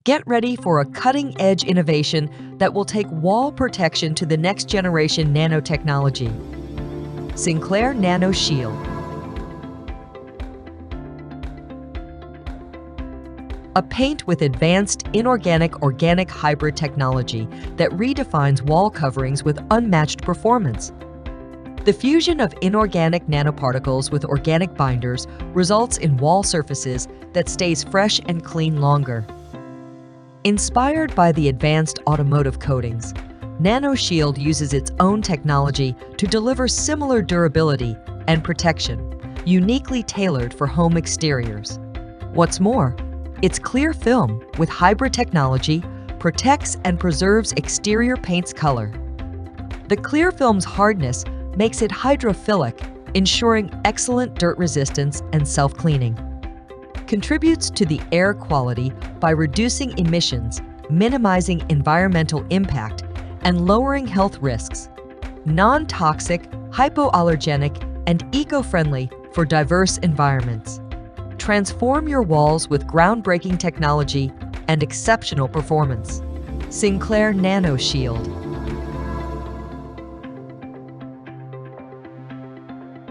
Get ready for a cutting-edge innovation that will take wall protection to the next generation nanotechnology. Sinclair Nano Shield. A paint with advanced inorganic-organic hybrid technology that redefines wall coverings with unmatched performance. The fusion of inorganic nanoparticles with organic binders results in wall surfaces that stays fresh and clean longer. Inspired by the advanced automotive coatings, Nano Shield uses its own technology to deliver similar durability and protection, uniquely tailored for home exteriors. What's more, its clear film with hybrid technology protects and preserves exterior paint's color. The clear film's hardness makes it hydrophilic, ensuring excellent dirt resistance and self-cleaning. Contributes to the air quality by reducing emissions, minimizing environmental impact, and lowering health risks. Non-toxic, hypoallergenic, and eco-friendly for diverse environments. Transform your walls with groundbreaking technology and exceptional performance. Sinclair Nano Shield.